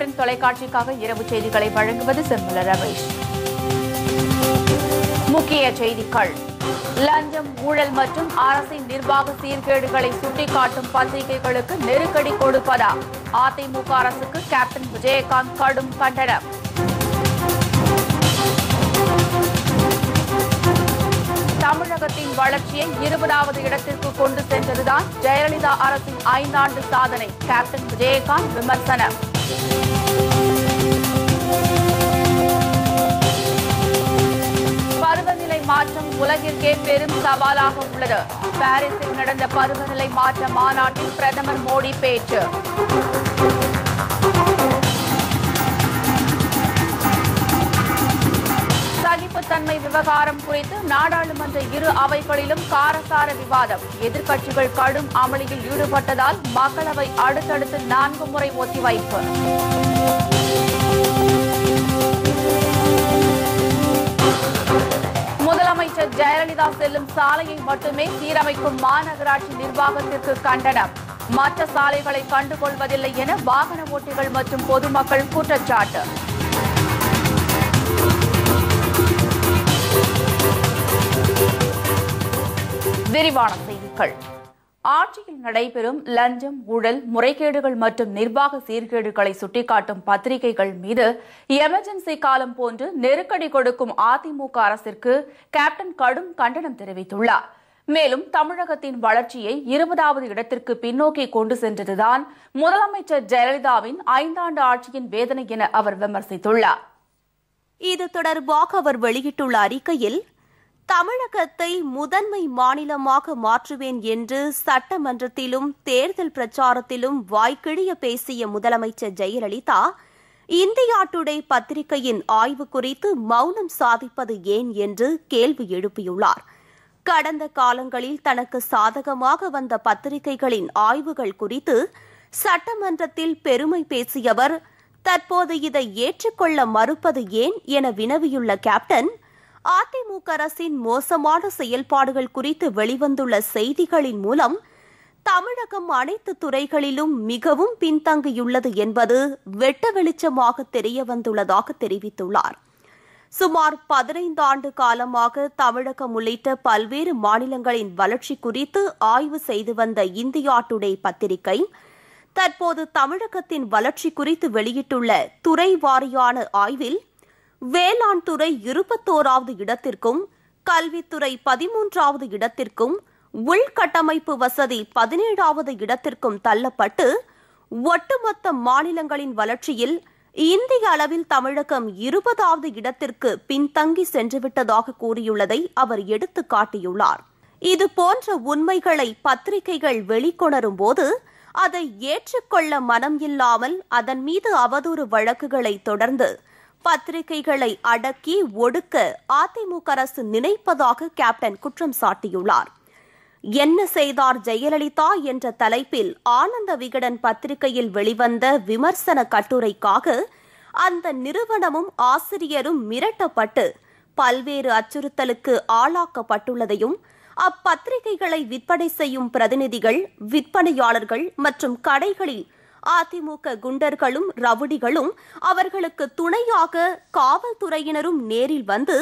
Captain தொலைக்காட்சிக்காக இரவு செய்திகளை வழங்குவது செம்மல ரமேஷ். முக்கிய செய்திகள். லஞ்சம், ஊழல் மற்றும் அரசின் நிர்வாக சீர்கேடுகளை சுட்டிக்காட்டும் பத்திரிகைகளுக்கு நெருக்கடி கொடுப்பதா? அதிமுக அரசுக்கு கேப்டன் விஜயகாந்த் கடும் கண்டனம். தமிழகத்தின் வளர்ச்சியை 20வது இடத்திற்கு கொண்டு சென்றதுதான் ஜெயலலிதா அரசின் 5 ஆண்டு சாதனை. கேப்டன் விஜயகாந்த் விமர்சனம். பருவநிலை மாற்றம் உலகிற்கே பெரும் சவாலாக உள்ளது. பாரிஸில் நடந்த பருவநிலை மாற்ற மாநாட்டில் பிரதமர் மோடி பேச்சு. சகிப்புத்தன்மை விவகாரம் குறித்து நாடாளுமன்ற இரு அவைகளிலும் காரசார விவாதம். எதிர்க்கட்சிகள் கடும் அமளியில் ஈடுபட்டதால் மக்களவை அடுத்தடுத்து 4 முறை ஒத்திவைப்பு. முதலமைச்சர் ஜெயலலிதா செல்லும் சாலையை மட்டுமே சீரமைக்கும் மாநகராட்சி நிர்வாகத்திற்கு கண்டனம். மற்ற சாலைகளை கண்டுகொள்வதில்லை என வாகன ஓட்டிகள் மற்றும் பொதுமக்கள் குற்றச்சாட்டு. விரிவான செய்திகள். ஆட்சியில் நடைபெறும் லஞ்சம், ஊழல், முறைகேடுகள் மற்றும் நிர்வாக சீர்கேடுகளை சுட்டிக்காட்டும் பத்திரிகைகள் மீது எமர்ஜென்சி காலம் போன்று நெருக்கடி கொடுக்கும் அதிமுக அரசிற்கு கேப்டன் கடும் கண்டனம் தெரிவித்துள்ளார். மேலும் தமிழகத்தின் வளர்ச்சியை 20வது இடத்திற்கு பின்னோக்கி கொண்டு சென்றதுதான் முதலமைச்சர் ஜெயலலிதாவின் 5 ஆண்டு ஆட்சியின் வேதனை என அவர் விமர்சித்துள்ளார். இது தொடர்பாக அவர் வெளியிட்டுள்ள அறிக்கையில், தமிழகத்தை முதன்மை மாநிலமாக மாற்றுவேன் என்று சட்டமன்றத்திலும் தேர்தல் பிரச்சாரத்திலும் வாய்க்கிழிய பேசிய முதலமைச்சர் ஜெயலலிதா இந்தியா டுடே பத்திரிகையின் ஆய்வு குறித்து மௌனம் சாதிப்பது ஏன் என்று கேள்வி எழுப்பியுள்ளார். கடந்த காலங்களில் தனக்கு சாதகமாக வந்த பத்திரிகைகளின் ஆய்வுகள் குறித்து சட்டமன்றத்தில் பெருமை பேசியவர் தற்போது இதை ஏற்றுக்கொள்ள மறுப்பது ஏன் என வினவியுள்ள கேப்டன், அதிமுக அரசின் மோசமான செயல்பாடுகள் குறித்து வெளிவந்துள்ள செய்திகளின் மூலம் தமிழகம் அனைத்து துறைகளிலும் மிகவும் பின்தங்கியுள்ளது என்பது வெட்ட வெளிச்சமாக தெரிய வந்துள்ளதாக தெரிவித்துள்ளார். சுமார் 15 ஆண்டு காலமாக தமிழகம் உள்ளிட்ட பல்வேறு மாநிலங்களின் வளர்ச்சி குறித்து ஆய்வு செய்து வந்த இந்தியா டுடே பத்திரிகை தற்போது தமிழகத்தின் வளர்ச்சி குறித்து வெளியிட்டுள்ள துறை வாரியான ஆய்வில் வேளாண் துறை 21வது இடத்திற்கும், கல்வித்துறை 13வது இடத்திற்கும், உள்கட்டமைப்பு வசதி 17வது இடத்திற்கும் தள்ளப்பட்டு ஒட்டுமொத்த மாநிலங்களின் வளர்ச்சியில் இந்திய அளவில் தமிழகம் 20வது இடத்திற்கு பின்தங்கி சென்றுவிட்டதாக கூறியுள்ளதை அவர் எடுத்துக் காட்டியுள்ளார். இதுபோன்ற உண்மைகளை பத்திரிகைகள் வெளிக்கொணரும் போது அதை ஏற்றுக்கொள்ள மனம் இல்லாமல் அதன் மீது அவதூறு வழக்குகளை தொடர்ந்து பத்திரிகைகளை அடக்கி ஒடுக்க அதிமுக அரசு நினைப்பதாக கேப்டன் குற்றம் சாட்டியுள்ளார். என்ன செய்தார் ஜெயலலிதா என்ற தலைப்பில் ஆனந்த விகடன் பத்திரிகையில் வெளிவந்த விமர்சன கட்டுரைக்காக அந்த நிறுவனமும் ஆசிரியரும் மிரட்டப்பட்டு பல்வேறு அச்சுறுத்தலுக்கு ஆளாக்கப்பட்டுள்ளதையும், அப்பத்திரிகைகளை விற்பனை செய்யும் பிரதிநிதிகள், விற்பனையாளர்கள் மற்றும் கடைகளில் அதிமுக குண்டர்களும் ரவுடிகளும் அவர்களுக்கு துணையாக காவல்துறையினரும் நேரில் வந்து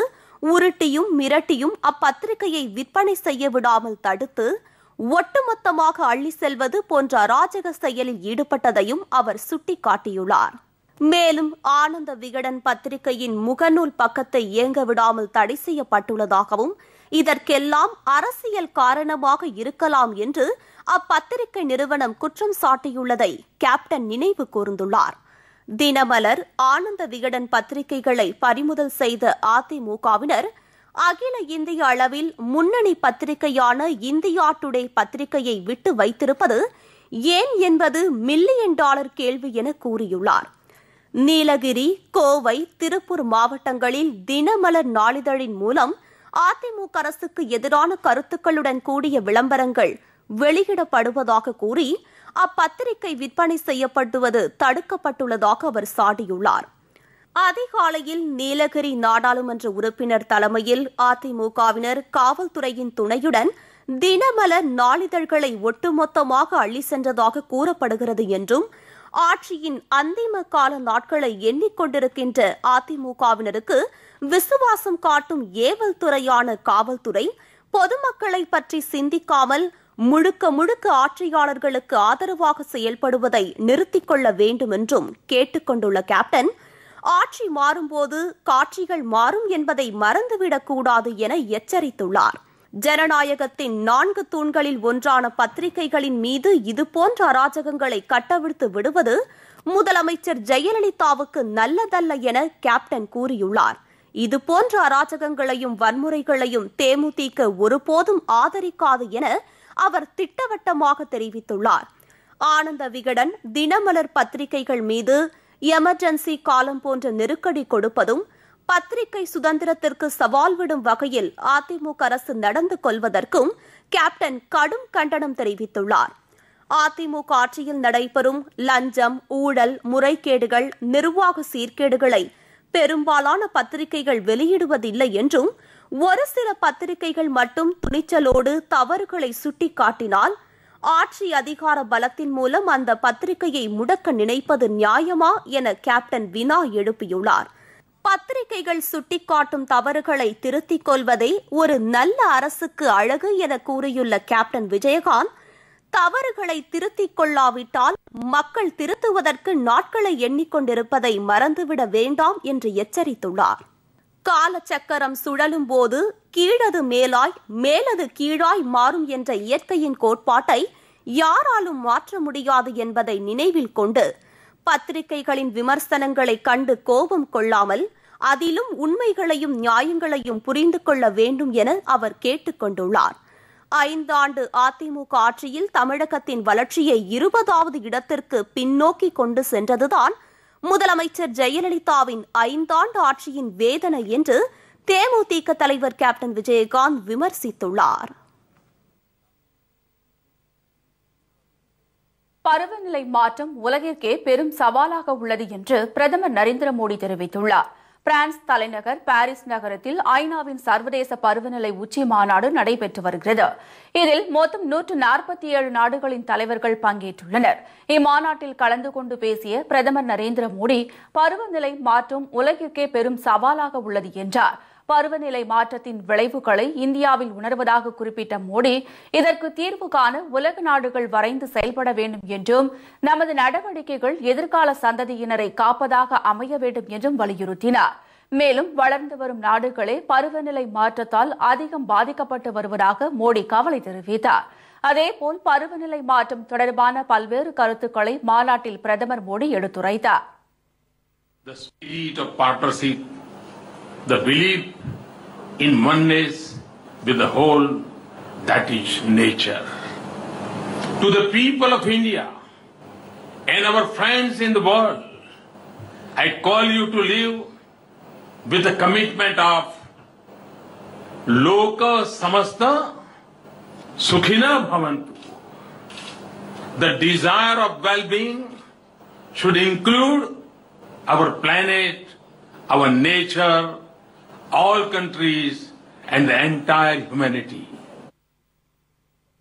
உருட்டியும் மிரட்டியும் அப்பத்திரிகையை விற்பனை செய்ய விடாமல் தடுத்து ஒட்டுமொத்தமாக அள்ளி செல்வது போன்ற அராஜக செயலில் ஈடுபட்டதையும் அவர் சுட்டிக்காட்டியுள்ளார். மேலும் ஆனந்த விகடன் பத்திரிகையின் முகநூல் பக்கத்தை இயங்க விடாமல் தடை செய்யப்பட்டுள்ளதாகவும், இதற்கெல்லாம் அரசியல் காரணமாக இருக்கலாம் என்று அப்பத்திரிகை நிறுவனம் குற்றம் சாட்டியுள்ளதை கேப்டன் நினைவு கூர்ந்துள்ளார். தினமலர், ஆனந்த விகடன் பத்திரிகைகளை பறிமுதல் செய்த அதிமுகவினர் அகில இந்திய அளவில் முன்னணி பத்திரிகையான இந்தியா டுடே பத்திரிகையை விட்டு வைத்திருப்பது ஏன் என்பது $1,000,000 கேள்வி என கூறியுள்ளார். நீலகிரி, கோவை, திருப்பூர் மாவட்டங்களில் தினமலர் நாளிதழின் மூலம் அதிமுக அரசுக்கு எதிரான கருத்துக்களுடன் கூடிய விளம்பரங்கள் வெளியிடப்படுவதாக கூறி அப்பத்திரிகை விற்பனை செய்யப்படுவது தடுக்கப்பட்டுள்ளதாக அவர் சாடியுள்ளார். அதிகாலையில் நீலகிரி நாடாளுமன்ற உறுப்பினர் தலைமையில் அதிமுகவினர் காவல்துறையின் துணையுடன் தினமலர் நாளிதழ்களை ஒட்டுமொத்தமாக அள்ளி சென்றதாக கூறப்படுகிறது என்றும், ஆட்சியின் அந்திம கால நாட்களை எண்ணிக்கொண்டிருக்கின்ற அதிமுகவினருக்கு விசுவாசம் காட்டும் ஏவல் துறையான காவல்துறை பொதுமக்களை பற்றி சிந்திக்காமல் முழுக்க முழுக்க ஆட்சியாளர்களுக்கு ஆதரவாக செயல்படுவதை நிறுத்திக் கொள்ள வேண்டும் என்றும் கேட்டுக் கொண்டுள்ள கேப்டன், ஆட்சி மாறும்போது காட்சிகள் மாறும் என்பதை மறந்துவிடக்கூடாது என எச்சரித்துள்ளார். ஜனநாயகத்தின் 4 தூண்களில் ஒன்றான பத்திரிகைகளின் மீது இதுபோன்ற அராஜகங்களை கட்டவிழ்த்து விடுவது முதலமைச்சர் ஜெயலலிதாவுக்கு நல்லதல்ல என கேப்டன் கூறியுள்ளார். இதுபோன்ற அராஜகங்களையும் வன்முறைகளையும் தேமுதிக ஒருபோதும் ஆதரிக்காது என அவர் திட்டவட்டமாக தெரிவித்துள்ளார். ஆனந்த விகடன், தினமலர் பத்திரிகைகள் மீது எமர்ஜென்சி காலம் போன்ற நெருக்கடி கொடுப்பதும் பத்திரிகை சுதந்திரத்திற்கு சவால் விடும் வகையில் அதிமுக அரசு நடந்து கொள்வதற்கும் கேப்டன் கடும் கண்டனம் தெரிவித்துள்ளார். அதிமுக ஆட்சியில் நடைபெறும் லஞ்சம், ஊழல், முறைகேடுகள், நிர்வாக சீர்கேடுகளை பெரும்பாலான பத்திரிகைகள் வெளியிடுவதில்லை என்றும் ஒரு சில பத்திரிகைகள் மட்டும் துணிச்சலோடு தவறுகளை சுட்டிக்காட்டினால் ஆட்சி அதிகார பலத்தின் மூலம் அந்த பத்திரிகையை முடக்க நினைப்பது நியாயமா என கேப்டன் வினா எழுப்பியுள்ளார். பத்திரிகைகள் சுட்டிக்காட்டும் தவறுகளை திருத்திக் கொள்வதே ஒரு நல்ல அரசுக்கு அழகு என கூறியுள்ள கேப்டன் விஜயகாந்த், தவறுகளை திருத்திக் கொள்ளாவிட்டால் மக்கள் திருத்துவதற்கு நாட்களை எண்ணிக்கொண்டிருப்பதை மறந்துவிட வேண்டாம் என்று எச்சரித்துள்ளார். காலச்சக்கரம் சுழலும் போது கீழது மேலாய் மேலது கீழாய் மாறும் என்ற இயற்கையின் கோட்பாட்டை யாராலும் மாற்ற முடியாது என்பதை நினைவில் கொண்டு பத்திரிகைகளின் விமர்சனங்களை கண்டு கோபம் கொள்ளாமல் அதிலும் உண்மைகளையும் நியாயங்களையும் புரிந்து கொள்ள வேண்டும் என அவர் கேட்டுக் கொண்டுள்ளார். 5 ஆண்டு அதிமுக ஆட்சியில் தமிழகத்தின் வளர்ச்சியை 20வது இடத்திற்கு பின்னோக்கி கொண்டு சென்றதுதான் முதலமைச்சர் ஜெயலலிதாவின் 5 ஆண்டு ஆட்சியின் வேதனை என்று தேமுதிக தலைவர் கேப்டன் விஜயகாந்த் விமர்சித்துள்ளார். பருவநிலை மாற்றம் உலகிற்கே பெரும் சவாலாக உள்ளது என்று பிரதமர் நரேந்திர மோடி தெரிவித்துள்ளார். பிரான்ஸ் தலைநகர் பாரிஸ் நகரத்தில் ஐநாவின் சர்வதேச பருவநிலை உச்சி மாநாடு நடைபெற்று வருகிறது. இதில் மொத்தம் 147 நாடுகளின் தலைவர்கள் பங்கேற்றுள்ளனர். இம்மாநாட்டில் கலந்து கொண்டு பேசிய பிரதமர் நரேந்திர மோடி, பருவநிலை மாற்றம் உலகிற்கே பெரும் சவாலாக உள்ளது என்றார். பருவநிலை மாற்றத்தின் விளைவுகளை இந்தியாவில் உணர்வதாக குறிப்பிட்ட மோடி, இதற்கு தீர்வு காண உலக நாடுகள் வரைந்து செயல்பட வேண்டும் என்றும் நமது நடவடிக்கைகள் எதிர்கால சந்ததியினரை காப்பதாக அமைய வேண்டும் என்றும் வலியுறுத்தினார். மேலும் வளர்ந்து வரும் நாடுகளே பருவநிலை மாற்றத்தால் அதிகம் பாதிக்கப்பட்டு வருவதாக மோடி கவலை தெரிவித்தார். அதேபோல் பருவநிலை மாற்றம் தொடர்பான பல்வேறு கருத்துக்களை மாநாட்டில் பிரதமர் மோடி எடுத்துரைத்தார். The belief in oneness with the whole, that is nature. To the people of India and our friends in the world, I call you to live with the commitment of Loka Samasta Sukhina Bhavantu. The desire of well-being should include our planet, our nature, all countries and the entire humanity.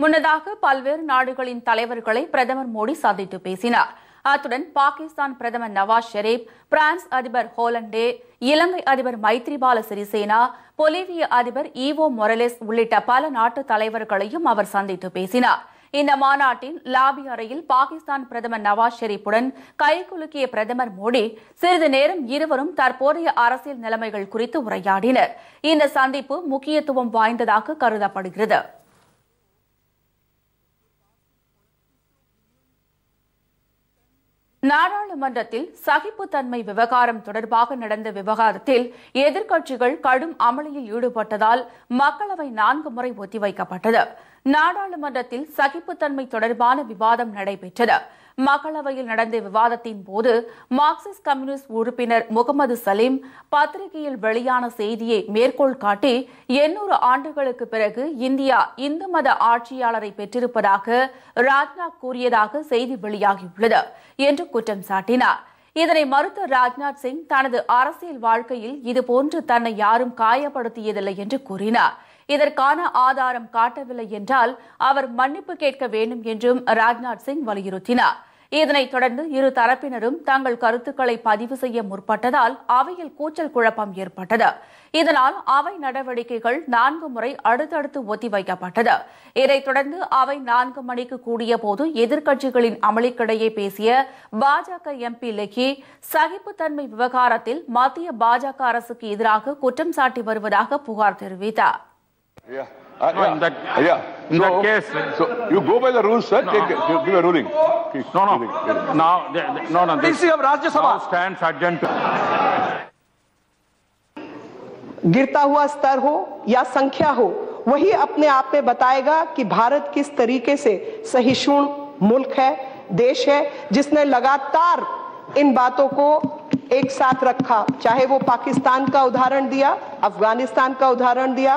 முன்னதாக பல்வேறு நாடுகளின் தலைவர்களை பிரதமர் மோடி சந்தித்து பேசினார். அத்துடன் பாகிஸ்தான் பிரதமர் Nawaz Sharif, France அதிபர் ஹோலண்டே, இலங்கை அதிபர் மைத்ரிபால சிறிசேனா, பொலிவிய அதிபர் ஈவோ மொரலேஸ் உள்ளிட்ட பல நாட்டு தலைவர்களையும் அவர் சந்தித்து பேசினார். இந்த மாநாட்டின் லாபி அறையில் பாகிஸ்தான் பிரதமர் நவாஸ் ஷெரீப்புடன் கைகுலுக்கிய பிரதமர் மோடி சிறிது நேரம் இருவரும் தற்போதைய அரசியல் நிலைமைகள் குறித்து உரையாடினர். இந்த சந்திப்பு முக்கியத்துவம் வாய்ந்ததாக கருதப்படுகிறது. நாடாளுமன்றத்தில் சகிப்புத்தன்மை விவகாரம் தொடர்பாக நடந்த விவகாரத்தில் எதிர்க்கட்சிகள் கடும் அமளியில் ஈடுபட்டதால் மக்களவை 4 முறை ஒத்திவைக்கப்பட்டது. நாடாளுமன்றத்தில் சகிப்புத்தன்மை தொடர்பான விவாதம் நடைபெற்றது. மக்களவையில் நடந்த விவாதத்தின் போது மார்க்சிஸ்ட் கம்யூனிஸ்ட் உறுப்பினர் முகமது சலீம் பத்திரிகையில் வெளியான செய்தியை மேற்கோள் காட்டி 800 ஆண்டுகளுக்கு பிறகு இந்தியா இந்து மத ஆட்சியாளரை பெற்றிருப்பதாக ராஜ்நாத் கூறியதாக செய்தி வெளியாகியுள்ளது என்று குற்றம் சாட்டினார். இதனை மறுத்த ராஜ்நாத் சிங் தனது அரசியல் வாழ்க்கையில் இதுபோன்று தன்னை யாரும் காயப்படுத்தியதில்லை என்று கூறினார். இதற்கான ஆதாரம் காட்டவில்லை என்றால் அவர் மன்னிப்பு கேட்க வேண்டும் என்றும் ராஜ்நாத் சிங் வலியுறுத்தினார். இதனைத் தொடர்ந்து இரு தரப்பினரும் தங்கள் கருத்துக்களை பதிவு செய்ய முற்பட்டதால் அவையில் கூச்சல் குழப்பம் ஏற்பட்டது. இதனால் அவை நடவடிக்கைகள் 4 முறை அடுத்தடுத்து ஒத்திவைக்கப்பட்டது. இதைத் தொடர்ந்து அவை 4 மணிக்கு கூடியபோது எதிர்க்கட்சிகளின் அமளிக்கிடையே பேசிய பாஜக எம்பி லெக்கி சகிப்புத்தன்மை விவகாரத்தில் மத்திய பாஜக அரசுக்கு எதிராக குற்றம் சாட்டி வருவதாக புகார் தெரிவித்தார். In that case, so you go by the rules, sir. Give a ruling. No. This is Rajya Sabha stands adjourned. गिरता हुआ स्तर हो या संख्या हो, वही अपने आप में बताएगा कि भारत किस तरीके से सहिष्णु मुल्क है, देश है, जिसने लगातार इन बातों को एक साथ रखा. चाहे वो पाकिस्तान का उदाहरण दिया, अफगानिस्तान का उदाहरण दिया,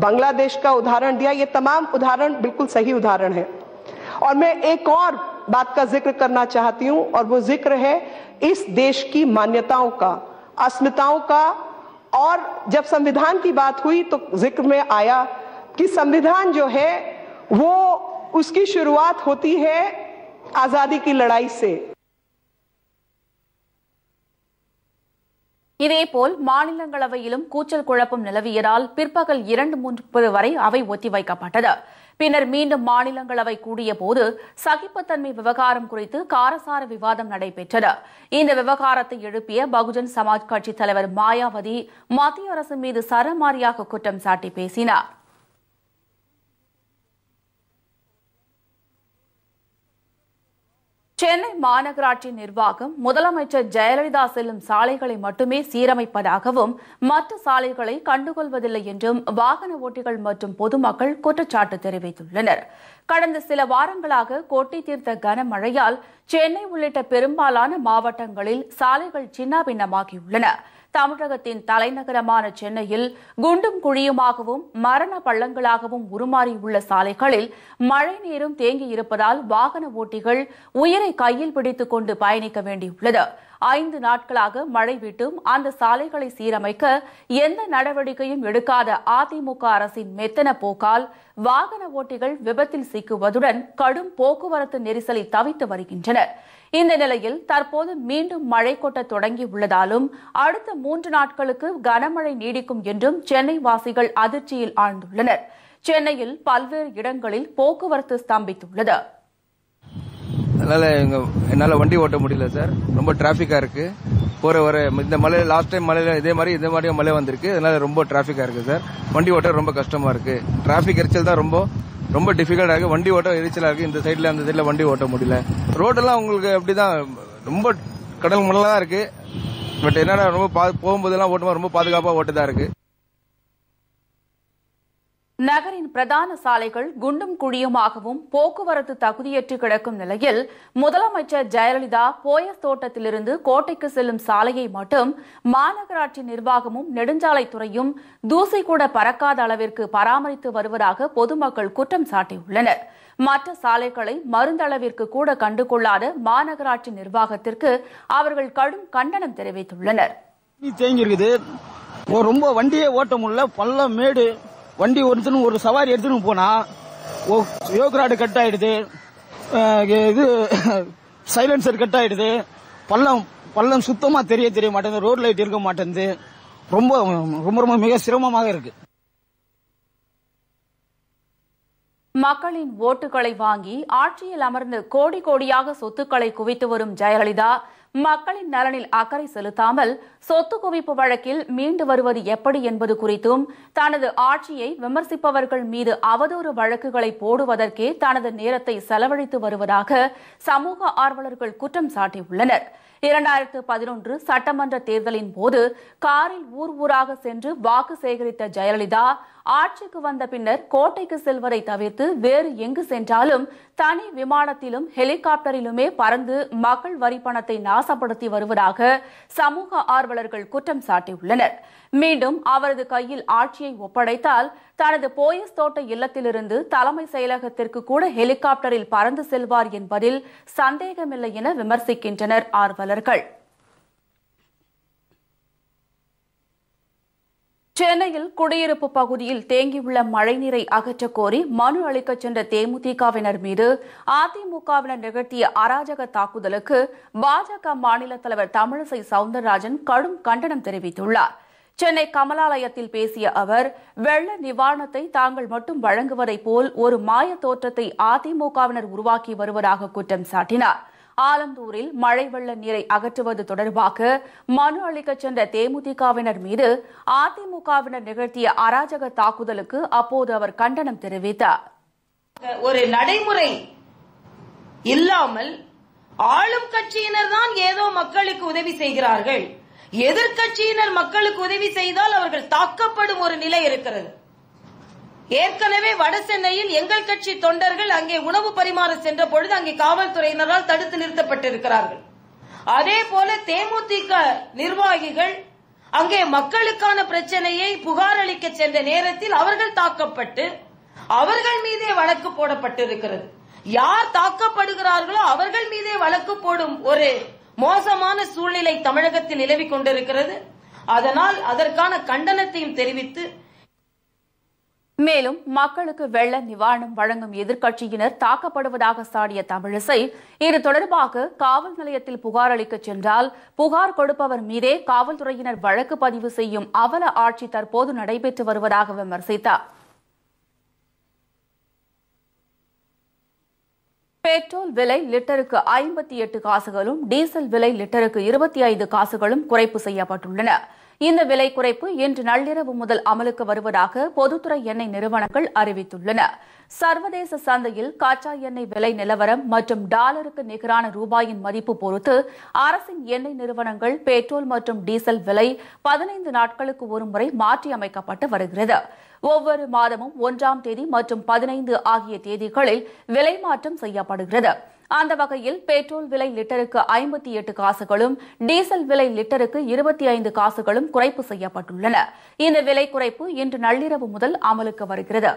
बांग्लादेश का उदाहरण दिया, ये तमाम उदाहरण बिल्कुल सही उदाहरण है. और मैं एक और बात का जिक्र करना चाहती हूं, और वो जिक्र है इस देश की मान्यताओं का, अस्मिताओं का. और जब संविधान की बात हुई तो जिक्र में आया कि संविधान जो है वो उसकी शुरुआत होती है आजादी की लड़ाई से. இதேபோல் மாநிலங்களவையிலும் கூச்சல் குழப்பம் நிலவியதால் பிற்பகல் 2:30 வரை அவை ஒத்திவைக்கப்பட்டது. பின்னர் மீண்டும் மாநிலங்களவை கூடியபோது சகிப்புத்தன்மை விவகாரம் குறித்து காரசார விவாதம் நடைபெற்றது. இந்த விவகாரத்தை எழுப்பிய பகுஜன் சமாஜ் கட்சித் தலைவர் மாயாவதி மத்திய அரசு மீது சரமாரியாக குற்றம் சாட்டி பேசினார். சென்னை மாநகராட்சி நிர்வாகம் முதலமைச்சர் ஜெயலலிதா செல்லும் சாலைகளை மட்டுமே சீரமைப்பதாகவும் மற்ற சாலைகளை கண்டுகொள்வதில்லை என்றும் வாகன ஓட்டிகள் மற்றும் பொதுமக்கள் குற்றச்சாட்டு தெரிவித்துள்ளனர். கடந்த சில வாரங்களாக கொட்டி தீர்த்த கனமழையால் சென்னை உள்ளிட்ட பெரும்பாலான மாவட்டங்களில் சாலைகள் சின்னாபின்னமாகியுள்ளன. தமிழகத்தின் தலைநகரமான சென்னையில் குண்டும் குழியுமாகவும் மரண பள்ளங்களாகவும் உருமாறியுள்ள சாலைகளில் மழை நீரும் தேங்கியிருப்பதால் வாகன ஓட்டிகள் உயிரை கையில் பிடித்துக் கொண்டு பயணிக்க வேண்டியுள்ளது. 5 நாட்களாக மழை விட்டும் அந்த சாலைகளை சீரமைக்க எந்த நடவடிக்கையும் எடுக்காத அதிமுக அரசின் மெத்தன போக்கால் வாகன ஓட்டிகள் விபத்தில் சிக்குவதுடன் கடும் போக்குவரத்து நெரிசலை தவித்து வருகின்றனர். இந்த நிலையில் தற்போது மீண்டும் மழை கொட்ட தொடங்கியுள்ளதாலும் அடுத்த 3 நாட்களுக்கு கனமழை நீடிக்கும் என்றும் சென்னை வாசிகள் அதிர்ச்சியில் ஆழ்ந்துள்ளனர். சென்னையில் பல்வேறு இடங்களில் போக்குவரத்து ஸ்தம்பித்துள்ளது. என்னால வண்டி ஓட்ட முடியல சார். ரொம்ப டிராபிக்கா இருக்கு. போற வர இந்த மழை லாஸ்ட் டைம் மழையில இதே மாதிரி மழை வந்திருக்கு. அதனால ரொம்ப டிராபிக்கா இருக்கு சார். வண்டி ஓட்ட ரொம்ப கஷ்டமா இருக்கு. டிராபிக் எரிச்சல் தான் ரொம்ப டிஃபிகல்ட்டா இருக்கு. வண்டி ஓட்ட எரிச்சலா இருக்கு. இந்த சைட்ல அந்த சைட்ல வண்டி ஓட்ட முடியல. ரோடெல்லாம் உங்களுக்கு அப்படிதான் ரொம்ப கடல் மணலா தான் இருக்கு. பட் என்னன்னா ரொம்ப போகும்போதெல்லாம் ஓட்டுமா ரொம்ப பாதுகாப்பா ஓட்டுதான் இருக்கு. நகரின் பிரதான சாலைகள் குண்டும் குழியுமாகவும் போக்குவரத்து தகுதியற்று கிடக்கும் நிலையில் முதலமைச்சர் ஜெயலலிதா போயஸ் தோட்டத்திலிருந்து கோட்டைக்கு செல்லும் சாலையை மட்டும் மாநகராட்சி நிர்வாகமும் நெடுஞ்சாலைத்துறையும் தூசி கூட பறக்காத அளவிற்கு பராமரித்து வருவதாக பொதுமக்கள் குற்றம் சாட்டியுள்ளனர். மற்ற சாலைகளை மருந்தளவிற்கு கூட கண்டுகொள்ளாத மாநகராட்சி நிர்வாகத்திற்கு அவர்கள் கடும் கண்டனம் தெரிவித்துள்ளனர். ரொம்ப வண்டியே ஓட்ட முடியல. பள்ளம் மேடு வண்டி ஒரு சவாரி எடுத்துன்னு போனா யோகராடு கட் ஆயிடுது, இது சைலன்சர் கட் ஆயிடுது, பள்ளம் சுத்தமா தெரிய மாட்டேங்குது, ரோட் லைட் இருக்க மாட்டேங்குது. ரொம்ப மிக சிரமமாக இருக்கு. மக்களின் ஓட்டுகளை வாங்கி ஆட்சியில் அமர்ந்து கோடி கோடியாக சொத்துக்களை குவித்து வரும் ஜெயலலிதா மக்களின் நலனில் அக்கறை செலுத்தாமல் சொத்து குவிப்பு வழக்கில் மீண்டு வருவது எப்படி என்பது குறித்தும் தனது ஆட்சியை விமர்சிப்பவர்கள் மீது அவதூறு வழக்குகளை போடுவதற்கே தனது நேரத்தை செலவழித்து வருவதாக சமூக ஆர்வலர்கள் குற்றம் சாட்டியுள்ளனர். 2011 சட்டமன்ற தேர்தலின் போது காரில் ஊராக சென்று வாக்கு சேகரித்த ஜெயலலிதா ஆட்சிக்கு வந்த பின்னர் கோட்டைக்கு செல்வதை தவிர்த்து வேறு எங்கு சென்றாலும் தனி விமானத்திலும் ஹெலிகாப்டரிலுமே பறந்து மக்கள் வரி பணத்தை நாசப்படுத்தி வருவதாக சமூக ஆர்வலர்கள் குற்றம் சாட்டியுள்ளனர். மீண்டும் அவரது கையில் ஆட்சியை ஒப்படைத்தால் தனது போயஸ் தோட்ட இல்லத்திலிருந்து தலைமை செயலகத்திற்கு கூட ஹெலிகாப்டரில் பறந்து செல்வார் என்பதில் சந்தேகமில்லை என விமர்சிக்கின்றனர் ஆர்வலர்கள். சென்னையில் குடியிருப்பு பகுதியில் தேங்கியுள்ள மழைநீரை அகற்றக் கோரி மனு அளிக்கச் சென்ற தேமுதிகவினர் மீது அதிமுகவினர் நிகழ்த்திய அராஜக தாக்குதலுக்கு பாஜக மாநில தலைவர் தமிழிசை சவுந்தரராஜன் கடும் கண்டனம் தெரிவித்துள்ளார். சென்னை கமலாலயத்தில் பேசிய அவர், வெள்ள நிவாரணத்தை தாங்கள் மட்டும் வழங்குவதைப் போல் ஒரு மாய தோற்றத்தை அதிமுகவினர் உருவாக்கி வருவதாக குற்றம் சாட்டினார். ஆலந்தூரில் மழை வெள்ள நீரை அகற்றுவது தொடர்பாக மனு அளிக்கச் சென்ற தேமுதிகவினர் மீது அதிமுகவினர் நிகழ்த்திய அராஜக தாக்குதலுக்கு அப்போது அவர் கண்டனம் தெரிவித்தார். ஒரு நடைமுறை இல்லாமல் ஆளும் கட்சியினர் தான் ஏதோ மக்களுக்கு உதவி செய்கிறார்கள், எதிர்க்கட்சியினர் மக்களுக்கு உதவி செய்தால் அவர்கள் தாக்கப்படும் ஒரு நிலை இருக்கிறது. ஏற்கனவே வட சென்னையில் எங்கள் கட்சி தொண்டர்கள் அங்கே உணவு பரிமாற சென்ற பொழுது அங்கே காவல்துறையினரால் தடுத்து நிறுத்தப்பட்டிருக்கிறார்கள். அதே போல தேமுதிக நிர்வாகிகள் அங்கே மக்களுக்கான பிரச்சனையை புகார் அளிக்க சென்ற நேரத்தில் அவர்கள் தாக்கப்பட்டு அவர்கள் மீதே வழக்கு போடப்பட்டிருக்கிறது. யார் தாக்கப்படுகிறார்களோ அவர்கள் மீதே வழக்கு போடும் ஒரு மோசமான சூழ்நிலை தமிழகத்தில் நிலவிக் கொண்டிருக்கிறது. அதனால் அதற்கான கண்டனத்தையும் தெரிவித்து, மேலும் மக்களுக்கு வெள்ள நிவாரணம் வழங்கும் எதிர்க்கட்சியினர் தாக்கப்படுவதாக சாடிய தமிழிசை, இது தொடர்பாக காவல் நிலையத்தில் புகார் அளிக்கச் சென்றால் புகார் கொடுப்பவர் மீதே காவல்துறையினர் வழக்கு பதிவு செய்யும் அவல ஆட்சி தற்போது நடைபெற்று வருவதாக விமர்சித்தார். பெட்ரோல் விலை லிட்டருக்கு 58 காசுகளும் டீசல் விலை லிட்டருக்கு 25 காசுகளும் குறைப்பு செய்யப்பட்டுள்ளன. இந்த விலை குறைப்பு இன்று நள்ளிரவு முதல் அமலுக்கு வருவதாக பொதுத்துறை எண்ணெய் நிறுவனங்கள் அறிவித்துள்ளன. சர்வதேச சந்தையில் கச்சா எண்ணெய் விலை நிலவரம் மற்றும் டாலருக்கு நிகரான ரூபாயின் மதிப்பு பொறுத்து அரசின் எண்ணெய் நிறுவனங்கள் பெட்ரோல் மற்றும் டீசல் விலை 15 நாட்களுக்கு ஒருமுறை மாற்றியமைக்கப்பட்டு வருகிறது. ஒவ்வொரு மாதமும் 1ஆம் தேதி மற்றும் 15 ஆகிய தேதிகளில் விலை மாற்றம் செய்யப்படுகிறது. அந்த வகையில் பெட்ரோல் விலை லிட்டருக்கு 58 காசுகளும் டீசல் விலை லிட்டருக்கு 25 காசுகளும் குறைப்பு செய்யப்பட்டுள்ளன. இந்த விலை குறைப்பு இன்று நள்ளிரவு முதல் அமலுக்கு வருகிறது.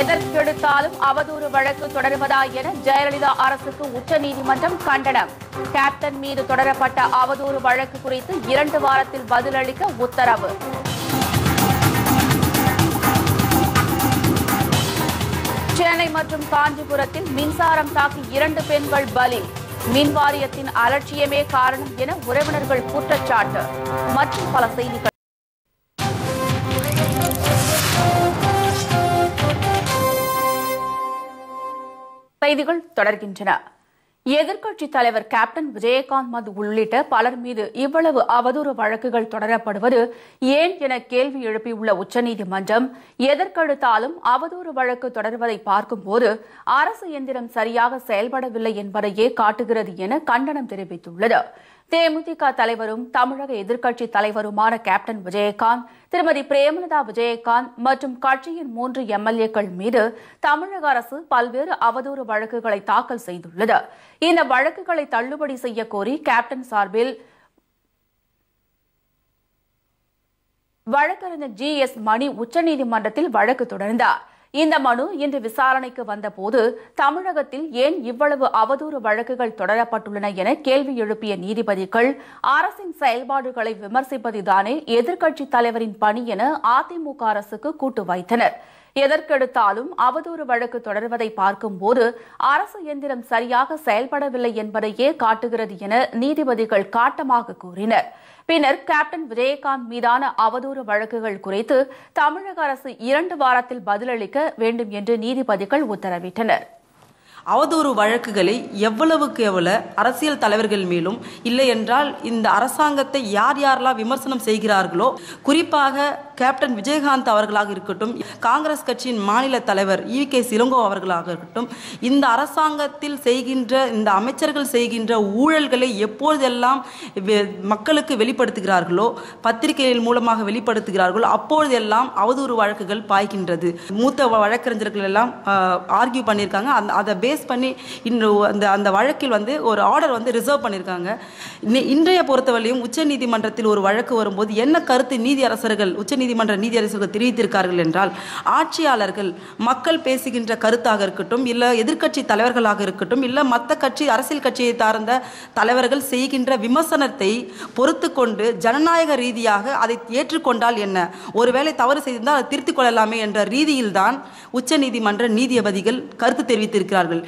எதற்கெடுத்தாலும் அவதூறு வழக்கு தொடர்வதா என ஜெயலலிதா அரசுக்கு உச்சநீதிமன்றம் கண்டனம். கேப்டன் மீது தொடரப்பட்ட அவதூறு வழக்கு குறித்து 2 வாரத்தில் பதிலளிக்க உத்தரவு. சென்னை மற்றும் காஞ்சிபுரத்தில் மின்சாரம் தாக்கி 2 பெண்கள் பலி. மின் வாரியத்தின் அலட்சியமே காரணம் என உறவினர்கள் குற்றச்சாட்டு. மற்றும் பல செய்திகள். செய்திகள் தொடர்கின்றன. எதிர்க்கட்சித் தலைவர் கேப்டன் விஜயகாந்த் மது உள்ளிட்ட பலர் மீது இவ்வளவு அவதூறு வழக்குகள் தொடரப்படுவது ஏன் என கேள்வி எழுப்பியுள்ள உச்சநீதிமன்றம், எதற்கெடுத்தாலும் அவதூறு வழக்கு தொடர்வதை பார்க்கும்போது அரசு எந்திரம் சரியாக செயல்படவில்லை என்பதையே காட்டுகிறது என கண்டனம் தெரிவித்துள்ளது. தேமுதிக தலைவரும் தமிழக எதிர்க்கட்சித் தலைவருமான கேப்டன் விஜயகாந்த், திருமதி பிரேமலதா விஜயகாந்த் மற்றும் கட்சியின் 3 எம்எல்ஏக்கள் மீது தமிழக அரசு பல்வேறு அவதூறு வழக்குகளை தாக்கல் செய்துள்ளது. இந்த வழக்குகளை தள்ளுபடி செய்ய கோரி கேப்டன் சார்பில் வழக்கறிஞர் GS மணி உச்சநீதிமன்றத்தில் வழக்கு தொடர்ந்தார். இந்த மனு இன்று விசாரணைக்கு வந்தபோது தமிழகத்தில் ஏன் இவ்வளவு அவதூறு வழக்குகள் தொடரப்பட்டுள்ளன என கேள்வி எழுப்பிய நீதிபதிகள், அரசின் செயல்பாடுகளை விமர்சிப்பதுதானே எதிர்க்கட்சித் தலைவரின் பணி என அதிமுக அரசுக்கு கூட்டு வைத்தனர். எதற்கெடுத்தாலும் அவதூறு வழக்கு தொடர்வதை பார்க்கும்போது அரசு எந்திரம் சரியாக செயல்படவில்லை என்பதையே காட்டுகிறது என நீதிபதிகள் காட்டமாக கூறினர். பின்னர் கேப்டன் விஜயகாந்த் மீதான அவதூறு வழக்குகள் குறித்து தமிழக அரசு 2 வாரத்தில் பதிலளிக்க வேண்டும் என்று நீதிபதிகள் உத்தரவிட்டனர். அவதூறு வழக்குகளை எவ்வளவுக்கு எவ்வளவு அரசியல் தலைவர்கள் மேலும் இல்லை என்றால் இந்த அரசாங்கத்தை யார் யாரெல்லாம் விமர்சனம் செய்கிறார்களோ, குறிப்பாக கேப்டன் விஜயகாந்த் அவர்களாக இருக்கட்டும், காங்கிரஸ் கட்சியின் மாநில தலைவர் EK சிலங்கோ அவர்களாக இருக்கட்டும், இந்த அரசாங்கத்தில் செய்கின்ற இந்த அமைச்சர்கள் செய்கின்ற ஊழல்களை எப்பொழுதெல்லாம் மக்களுக்கு வெளிப்படுத்துகிறார்களோ, பத்திரிகைகள் மூலமாக வெளிப்படுத்துகிறார்களோ, அப்பொழுதெல்லாம் அவதூறு வழக்குகள் பாய்கின்றது. மூத்த வழக்கறிஞர்கள் எல்லாம் ஆர்கியூ பண்ணியிருக்காங்க. அதை பேஸ் பண்ணி அந்த வழக்கில் ஒரு ஆர்டர் ரிசர்வ் பண்ணியிருக்காங்க. இன்றைய பொறுத்தவரையும் உச்சநீதிமன்றத்தில் ஒரு வழக்கு வரும்போது என்ன கருத்து நீதி அரசர்கள் உச்சநீதிமன்ற உச்சநீதிமன்ற நீதியரசர்கள் தெரிவித்திருக்கார்கள் என்றால், ஆட்சியாளர்கள் மக்கள் பேசுகின்ற கருத்தாக இருக்கட்டும், இல்ல எதிர்க்கட்சி தலைவர்களாக இருக்கட்டும், இல்ல மற்ற கட்சி அரசியல் கட்சியை சார்ந்த தலைவர்கள் செய்கின்ற விமர்சனத்தை பொறுத்து கொண்டு ஜனநாயக ரீதியாக அதை ஏற்றுக்கொண்டால் என்ன, ஒருவேளை தவறு செய்திருந்தால் அதை திருத்திக் கொள்ளலாமே என்ற ரீதியில்தான் உச்சநீதிமன்ற நீதிபதிகள் கருத்து தெரிவித்திருக்கிறார்கள்.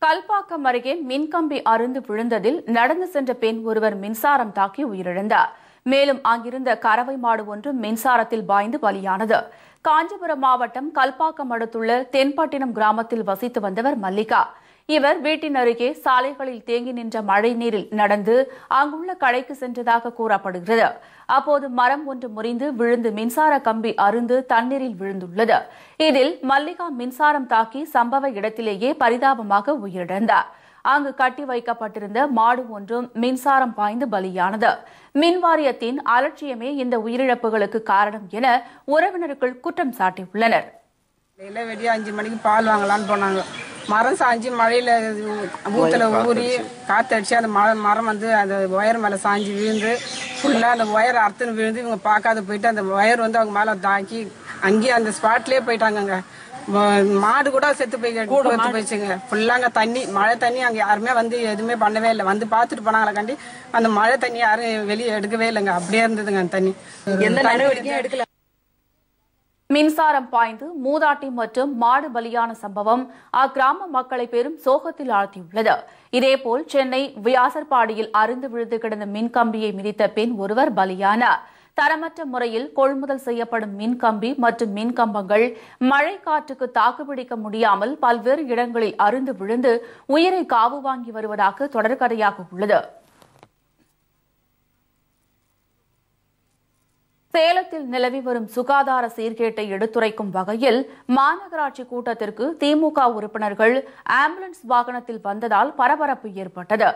கல்பாக்கம் அருகே மின்கம்பி அறுந்து விழுந்ததில் நடந்து சென்ற பெண் ஒருவர் மின்சாரம் தாக்கி உயிரிழந்தார். மேலும் அங்கிருந்த கறவை மாடு ஒன்று மின்சாரத்தில் பாய்ந்து பலியானது. காஞ்சிபுரம் மாவட்டம் கல்பாக்கம் அடுத்துள்ள தென்பட்டினம் கிராமத்தில் வசித்து வந்தவர் மல்லிகா. இவர் வீட்டின் அருகே சாலைகளில் தேங்கி நின்ற மழை நீரில் நடந்து அங்குள்ள கடைக்கு சென்றதாக கூறப்படுகிறது. அப்போது மரம் ஒன்று முறிந்து விழுந்து மின்சார கம்பி அறுந்து தண்ணீரில் விழுந்துள்ளது. இதில் மல்லிகா மின்சாரம் தாக்கி சம்பவ இடத்திலேயே பரிதாபமாக உயிரிழந்தார். அங்கு கட்டி வைக்கப்பட்டிருந்த மாடு ஒன்றும் மின்சாரம் பாய்ந்து பலியானது. மின் வாரியத்தின் அலட்சியமே இந்த உயிரிழப்புகளுக்கு காரணம் என உறவினர்கள் குற்றம் சாட்டியுள்ளனர். வெடியா 5 மணிக்கு பால் வாங்கலான்னு போனாங்க. மரம் சாஞ்சி மழையில ஊத்துல ஊறி காத்தடிச்சு அந்த மரம் வந்து அந்த ஒயர் மேல சாஞ்சி விழுந்து ஃபுல்லா அந்த ஒயர் அறுத்துன்னு விழுந்து இவங்க பார்க்காத போயிட்டு அந்த ஒயர் வந்து அவங்க மேல தாக்கி அங்கேயே அந்த ஸ்பாட்லயே போயிட்டாங்க. மாடு கூட செத்து போயிடுச்சுங்க. ஃபுல்லாங்க தண்ணி, மழை தண்ணி. அங்க யாருமே வந்து எதுவுமே பண்ணவே இல்லை. வந்து பாத்துட்டு போனாங்களா கண்டி அந்த மழை தண்ணி யாரும் வெளியே எடுக்கவே இல்லைங்க. அப்படியே இருந்ததுங்க அந்த தண்ணி. எந்த நடவடிக்கையும் எடுக்கல. மின்சாரம் பாய்ந்து மூதாட்டி மற்றும் மாடு பலியான சம்பவம் அக்கிராம மக்களை பெரும் சோகத்தில் ஆழ்த்தியுள்ளது. இதேபோல் சென்னை வியாசர்பாடியில் அறுந்து விழுந்து கிடந்த மின்கம்பியை மிதித்த பெண் ஒருவர் பலியானார். தரமற்ற முறையில் கொள்முதல் செய்யப்படும் மின்கம்பி மற்றும் மின்கம்பங்கள் மழை காற்றுக்கு தாக்குப்பிடிக்க முடியாமல் பல்வேறு இடங்களில் அறுந்து விழுந்து உயிரை காவு வாங்கி வருவதாக தொடர்கதையாக உள்ளது. சேலத்தில் நிலவி வரும் சுகாதார சீர்கேட்டை எடுத்துரைக்கும் வகையில் மாநகராட்சி கூட்டத்திற்கு திமுக உறுப்பினர்கள் ஆம்புலன்ஸ் வாகனத்தில் வந்ததால் பரபரப்பு ஏற்பட்டது.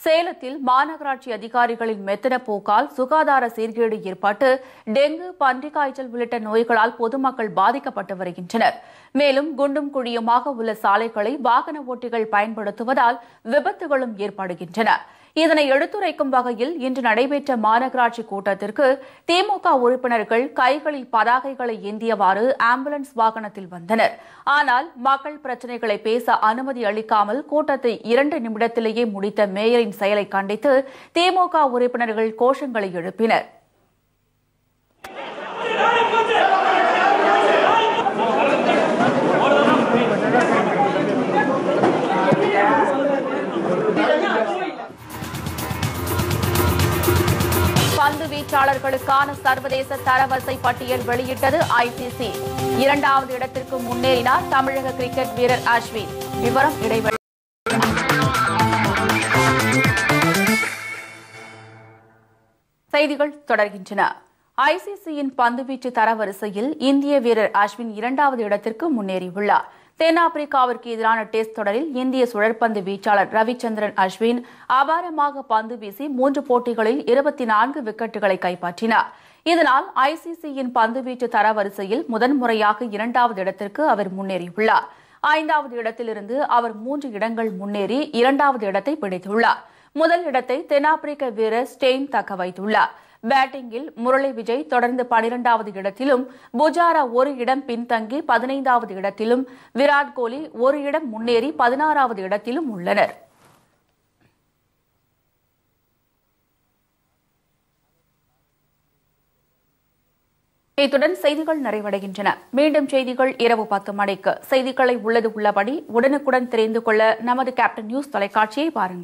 சேலத்தில் மாநகராட்சி அதிகாரிகளின் மெத்தன போக்கால் சுகாதார சீர்கேடு ஏற்பட்டு டெங்கு, பன்றிக் காய்ச்சல் உள்ளிட்ட நோய்களால் பொதுமக்கள் பாதிக்கப்பட்டு வருகின்றனர். மேலும் குண்டும் குழியுமாக உள்ள சாலைகளை வாகன ஓட்டிகள் பயன்படுத்துவதால் விபத்துகளும் ஏற்படுகின்றன. இதனை எடுத்துரைக்கும் வகையில் இன்று நடைபெற்ற மாநகராட்சி கூட்டத்திற்கு திமுக உறுப்பினர்கள் கைகளில் பதாகைகளை ஏந்தியவாறு ஆம்புலன்ஸ் வாகனத்தில் வந்தனர். ஆனால் மக்கள் பிரச்சினைகளை பேச அனுமதி அளிக்காமல் கூட்டத்தை 2 நிமிடத்திலேயே முடித்த மேயரின் செயலை கண்டித்து திமுக உறுப்பினர்கள் கோஷங்களை எழுப்பினர். பந்து வீச்சாளர்களுக்கான சர்வதேச தரவரிசை பட்டியல் வெளியிட்டது ICC. 2வது இடத்திற்கு முன்னேறினார் தமிழக கிரிக்கெட் வீரர் அஸ்வின். விவரம் இடைவெளி. செய்திகள் தொடர்கின்றன. ICCயின் பந்துவீச்சு தரவரிசையில் இந்திய வீரர் அஸ்வின் 2வது இடத்திற்கு முன்னேறியுள்ளார். தென்னாப்பிரிக்காவிற்கு எதிரான டெஸ்ட் தொடரில் இந்திய சுழற்பந்து வீச்சாளர் ரவிச்சந்திரன் அஸ்வின் அபாரமாக பந்து வீசி 3 போட்டிகளில் 24 விக்கெட்டுகளை கைப்பற்றினார். இதனால் ICCயின் பந்துவீச்சு தரவரிசையில் முதன்முறையாக 2வது இடத்திற்கு அவர் முன்னேறியுள்ளார். 5வது இடத்திலிருந்து அவர் 3 இடங்கள் முன்னேறி 2வது இடத்தை பிடித்துள்ளார். முதல் இடத்தை தென்னாப்பிரிக்க வீரர் ஸ்டெயின் தக்க வைத்துள்ளார். பேட்டிங்கில் முரளி விஜய் தொடர்ந்து 12வது இடத்திலும், புஜாரா 1 இடம் பின்தங்கி 15வது இடத்திலும், விராட் கோலி 1 இடம் முன்னேறி 16வது இடத்திலும் உள்ளனர். இத்துடன் செய்திகள் நிறைவடைகின்றன. மீண்டும் செய்திகள் இரவு 10 மணிக்கு. செய்திகளை உள்ளது உள்ளபடி உடனுக்குடன் தெரிந்து கொள்ள நமது கேப்டன் நியூஸ் தொலைக்காட்சியை பாருங்கள்.